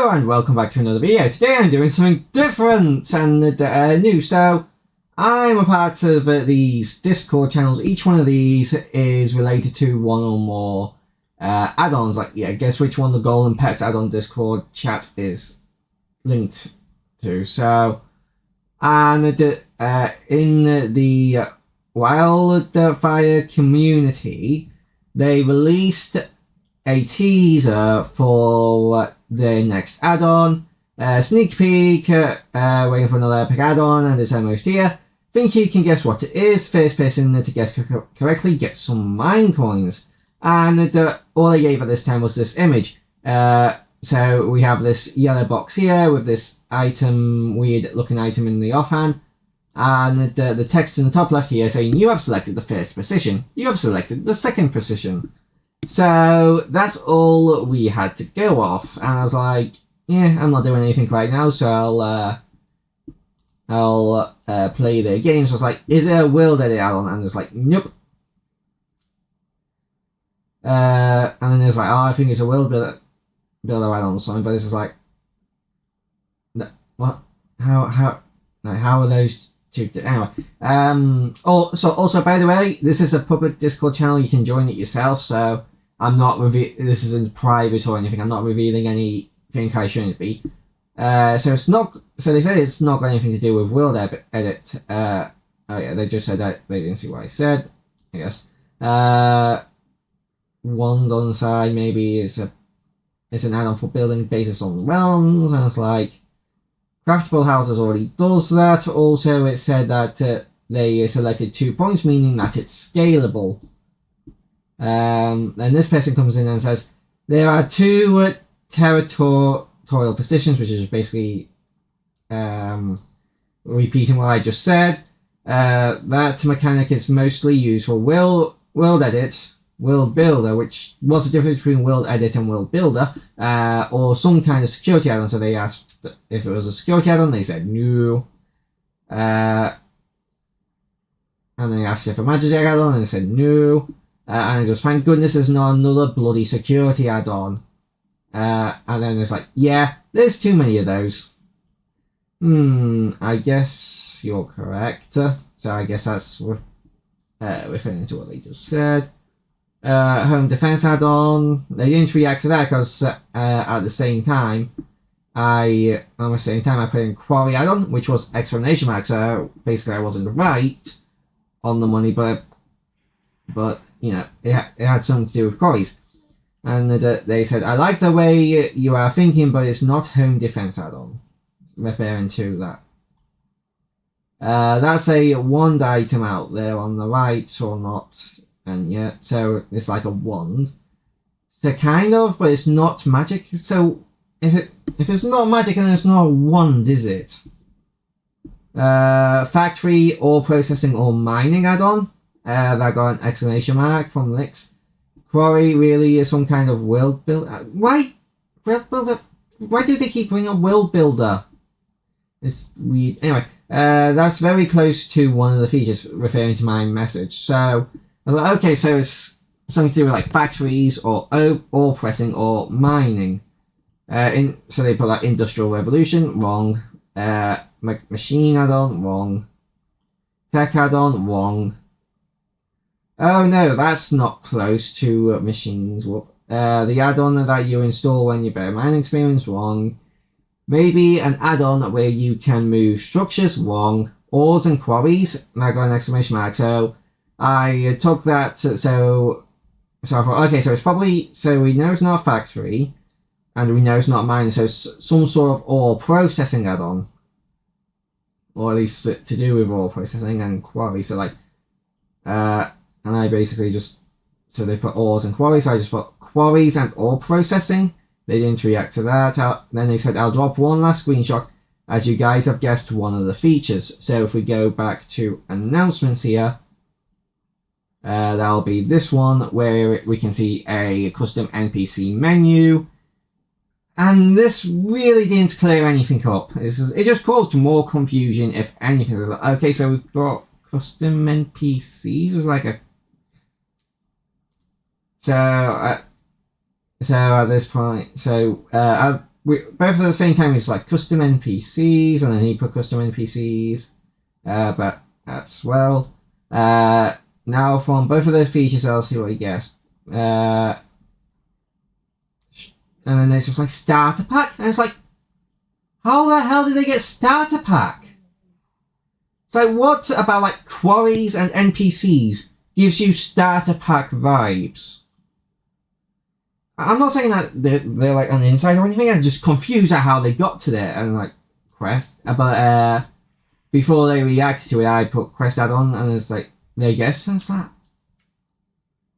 Hello and welcome back to another video. Today I'm doing something different and new. So I'm a part of these Discord channels. Each one of these is related to one or more add-ons. Like, yeah, guess which one the Golden Pets add-on Discord chat is linked to. So, and in the Wildfire community, they released a teaser for the next add-on, sneak peek, waiting for another epic add-on, and it's almost here. Think you can guess what it is? First person to guess correctly gets some mine coins. And all they gave at this time was this image. So we have this yellow box here with this item, weird looking item in the offhand. And the text in the top left here saying, you have selected the first position. You have selected the second position. So that's all we had to go off, and I was like, yeah, I'm not doing anything right now, so I'll play the game. So I was like, is it a world edit add-on? And it's like, nope. And then it's like, oh, I think it's a world builder add-on or something, but it's just like, what? How are those two? Anyway, also by the way, this is a public Discord channel. You can join it yourself. So I'm not this isn't private or anything. I'm not revealing anything I shouldn't be. So it's not. So they said it's not got anything to do with world edit. Oh yeah, they just said that they didn't see what I said. I guess. Wand on the side maybe it's an add-on for building based on realms, and it's like. Craftable Houses already does that. Also, it said that they selected 2 points, meaning that it's scalable. And this person comes in and says, there are 2 territorial positions, which is basically repeating what I just said. That mechanic is mostly used for world edit, world builder, which what's the difference between world edit and world builder, or some kind of security add-on. So they asked if it was a security add-on, they said no. And they asked if a magic add-on, and they said no. And just thank goodness there's not another bloody security add-on. And then it's like, yeah, there's too many of those. I guess you're correct. So I guess that's referring to what they just said. Home defense add-on. They didn't react to that because at the same time I put in quarry add-on, which was exclamation mark. So basically I wasn't right on the money, but you know, it had something to do with quarries. And they said, I like the way you are thinking, but it's not home defense add-on, referring to that. That's a wand item out there on the right or not. And yeah, so it's like a wand. So kind of, but it's not magic. So if it's not magic and it's not a wand, is it? Factory or processing or mining add-on. That got an exclamation mark from Lix. Quarry really is some kind of world builder. Why world builder? Why do they keep bringing up world builder? It's weird. Anyway, that's very close to one of the features referring to my message. So. Okay, so it's something to do with like factories or ore pressing or mining. So they put like industrial revolution, wrong. Machine add-on, wrong. Tech add-on, wrong. Oh no, that's not close to machines. The add-on that you install when you better mining experience, wrong. Maybe an add-on where you can move structures, wrong. Ores and quarries, and I got an exclamation mark. So I took that, so I thought, okay, so it's probably, so we know it's not a factory, and we know it's not a mine, so some sort of ore processing add-on, or at least to do with ore processing and quarry. So like, and I basically just, so they put ores and quarries, so I just put quarries and ore processing. They didn't react to that. Then they said, I'll drop one last screenshot, as you guys have guessed one of the features. So if we go back to announcements here, that'll be this one where we can see a custom NPC menu, and this really didn't clear anything up. It just caused more confusion, if anything. It was like, okay, so we've got custom NPCs. It's like a so at this point, so both at the same time. It's like custom NPCs, and then he put custom NPCs, but as well. Now from both of those features, I'll see what he gets. And then there's just like starter pack, and it's like, how the hell did they get starter pack? It's like, what about like quarries and NPCs gives you starter pack vibes? I'm not saying that they're like on the inside or anything. I'm just confused at how they got to there and like quest. But before they reacted to it, I put quest add-on, and it's like they guess since that.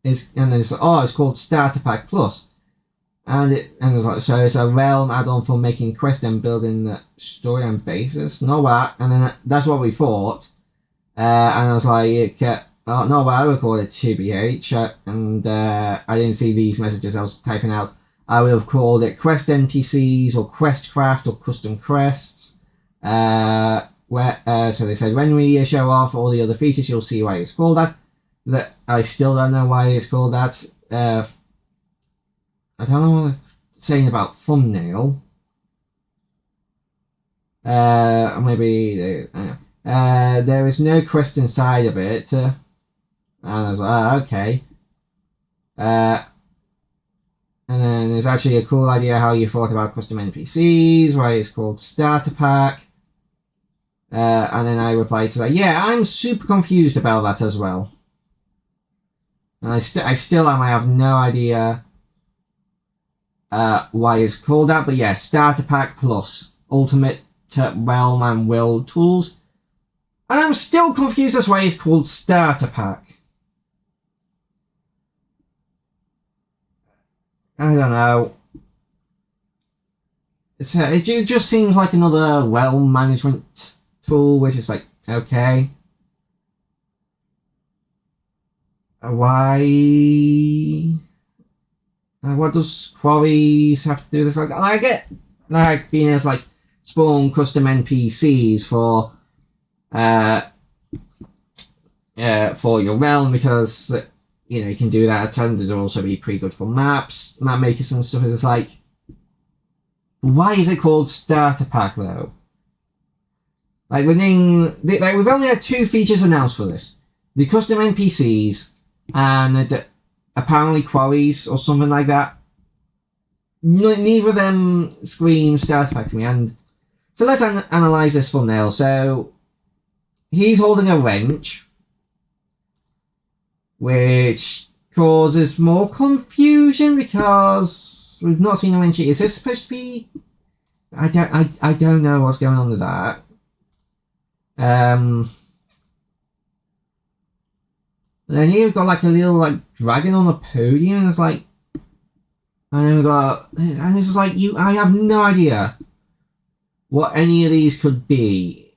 It's called Starter Pack Plus, and it's like, so it's a realm add-on for making quest and building the story and basis. Not that, and then that's what we thought. And I was like, no, I recorded TBH, and I didn't see these messages I was typing out. I would have called it Quest NPCs or Questcraft or Custom Quests. So they said, when we show off all the other features, you'll see why it's called that. That I still don't know why it's called that. I don't know what I'm saying about thumbnail. Maybe there is no quest inside of it. And I was like, okay. And then there's actually a cool idea how you thought about custom NPCs, why it's called Starter Pack. And then I replied to that, yeah, I'm super confused about that as well. And I still am. I have no idea why it's called that. But yeah, Starter Pack Plus. Ultimate Realm and World Tools. And I'm still confused as why it's called Starter Pack. I don't know. It just seems like another realm management tool, which is like, okay. Why? What does quarries have to do with this? Like, I get like being able to like spawn custom NPCs for your realm, because you can do that. And there's also be pretty good for map makers and stuff. It's like, why is it called Starter Pack though? Like we've only had 2 features announced for this: the custom NPCs and apparently quarries or something like that. Neither of them scream Starter Pack to me. And so let's analyze this thumbnail. So he's holding a wrench, which causes more confusion because we've not seen a wrench. Is this supposed to be? I don't know what's going on with that. And then here we've got like a little like dragon on a podium, and it's like, and then and it's just like I have no idea what any of these could be.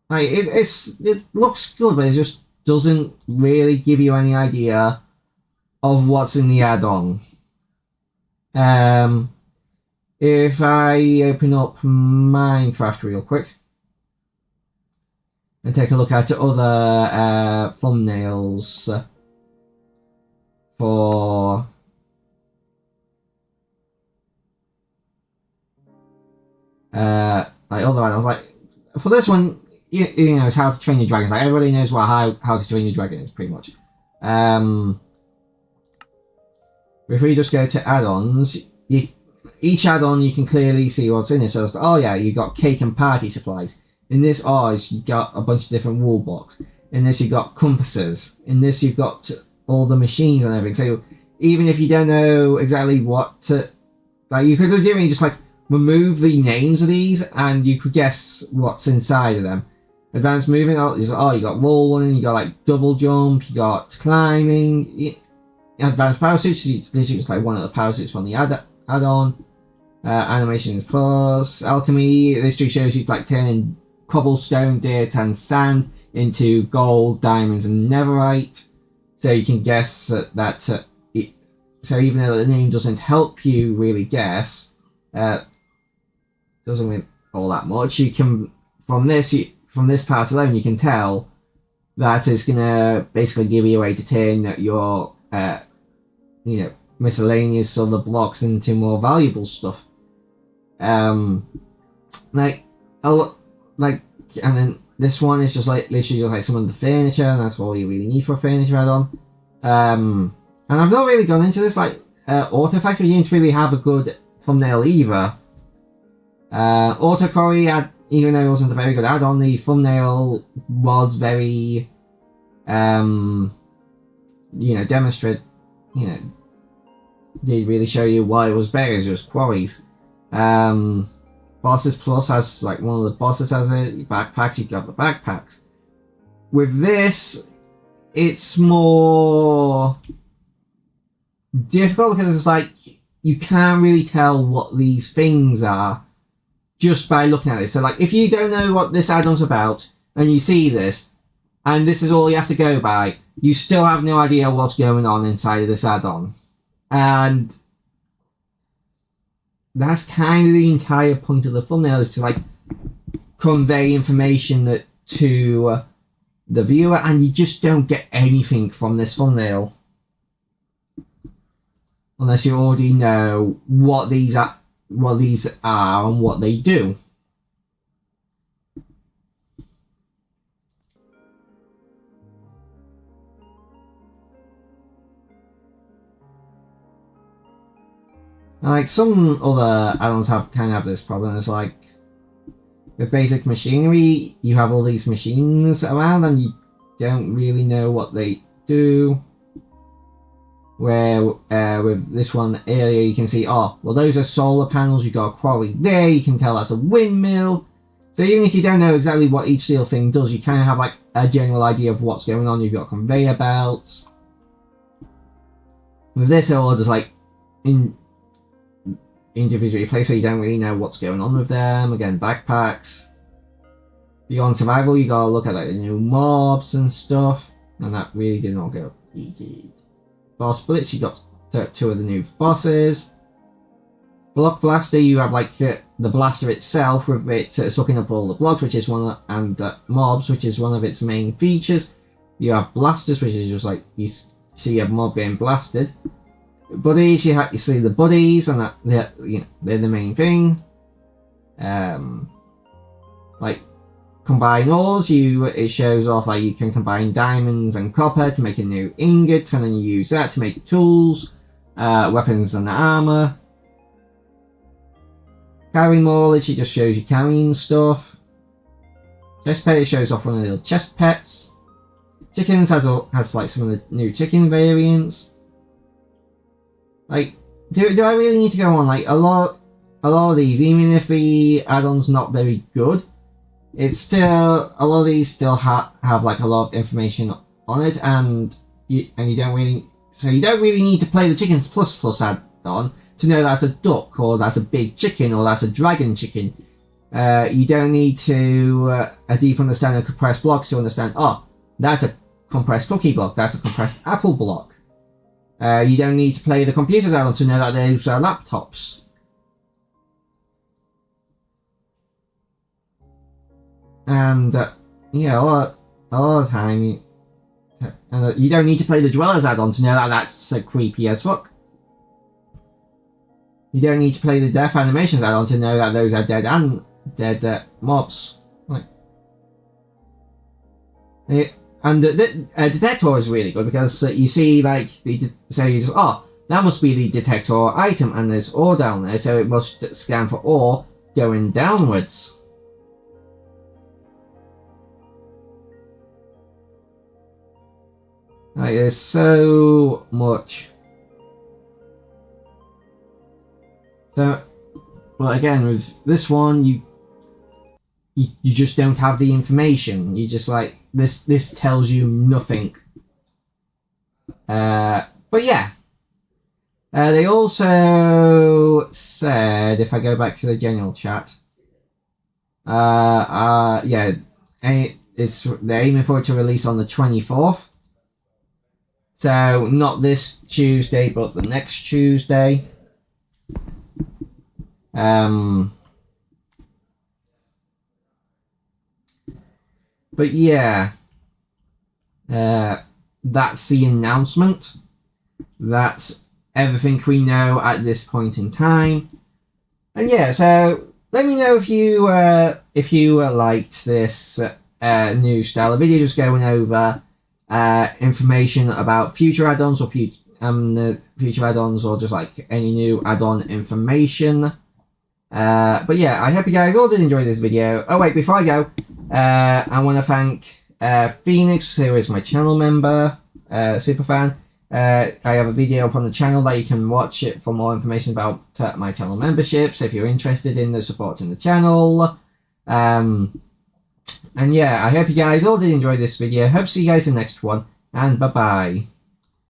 Like it looks good, but it just doesn't really give you any idea of what's in the add-on. If I open up Minecraft real quick and take a look at other thumbnails for like other add-ons, like for this one, you know, it's How to Train Your Dragons. Like everybody knows what how to train your dragon is, pretty much. If we just go to add-ons, each add-on you can clearly see what's in it. So it's, oh yeah, you got cake and party supplies. In this Oz, you got a bunch of different wool blocks. In this, you got compasses. In this, you've got all the machines and everything. So even if you don't know exactly what to, like, you could legitimately just like remove the names of these, and you could guess what's inside of them. Advanced moving, you got wall running, you got like double jump, you got climbing, advanced power suits. This is like one of the power suits from the add-on. Animations plus alchemy. This just shows you like turning cobblestone, dirt, and sand into gold, diamonds, and netherite. So you can guess that. So even though the name doesn't help you really guess, doesn't mean all that much. You can from this part alone, you can tell that it's gonna basically give you a way to turn your miscellaneous other blocks into more valuable stuff. Like, oh, like, and then this one is just like literally just like some of the furniture, and that's all you really need for a furniture add-on. And I've not really gone into this like Auto Factory didn't really have a good thumbnail either. Auto Quarry had, even though it wasn't a very good add-on, the thumbnail was very demonstrate, did really show you why it was better as just quarries. Bosses Plus has like one of the bosses has it. Backpacks, you got the backpacks. With this, it's more difficult because it's like you can't really tell what these things are just by looking at it. So like if you don't know what this add-on's about and you see this and this is all you have to go by, you still have no idea what's going on inside of this add-on. And that's kind of the entire point of the thumbnail, is to like convey information to the viewer, and you just don't get anything from this thumbnail unless you already know what these are and what they do. And like some other add-ons kind of have this problem. It's like with basic machinery, you have all these machines around and you don't really know what they do. Where with this one earlier, you can see, oh, well, those are solar panels. You got a quarry there. You can tell that's a windmill. So even if you don't know exactly what each steel thing does, you kind of have like a general idea of what's going on. You've got conveyor belts. With this, they're all just like individually placed, so you don't really know what's going on with them. Again, backpacks. You go on survival, you gotta look at like the new mobs and stuff, and that really did not go easy. Boss Blitz, you got two of the new bosses. Block Blaster, you have like the blaster itself with it sucking up all the blocks, which is one, and mobs, which is one of its main features. You have blasters, which is just like you see a mob being blasted. Buddies, you see the buddies, and that they're the main thing. Like combine ores, it shows off like you can combine diamonds and copper to make a new ingot, and then you use that to make tools, weapons, and armor. Carrying more, it just shows you carrying stuff. Chest pet, it shows off one of the little chest pets. Chickens has like some of the new chicken variants. Like, do I really need to go on? Like, a lot of these, even if the add-on's not very good, it's still, a lot of these still have like a lot of information on it, and you don't really need to play the Chickens Plus add-on to know that's a duck, or that's a big chicken, or that's a dragon chicken. You don't need to a deep understanding of compressed blocks to understand, oh, that's a compressed cookie block, that's a compressed apple block. You don't need to play the computers add-on to know that those are laptops. And a lot of the time, you don't need to play the Dwellers add-on to know that that's creepy as fuck. You don't need to play the Death Animations add-on to know that those are dead mobs. Like, and the detector is really good because you see, like, that must be the detector item, and there's ore down there, so it must scan for ore going downwards. Like, there's so much. So, well, again, with this one, you just don't have the information. You just like this tells you nothing. But yeah, they also said, if I go back to the general chat, yeah, they're aiming for it to release on the 24th. So not this Tuesday, but the next Tuesday. But yeah, that's the announcement. That's everything we know at this point in time. And yeah, so let me know if you liked this new style of video, just going over information about future add-ons or future add-ons, or just like any new add-on information. But yeah, I hope you guys all did enjoy this video. Oh wait, before I go, I want to thank Phoenix, who is my channel member, super fan. I have a video up on the channel that you can watch it for more information about my channel memberships if you're interested in the supporting the channel. And yeah, I hope you guys all did enjoy this video. Hope to see you guys in the next one, and bye bye.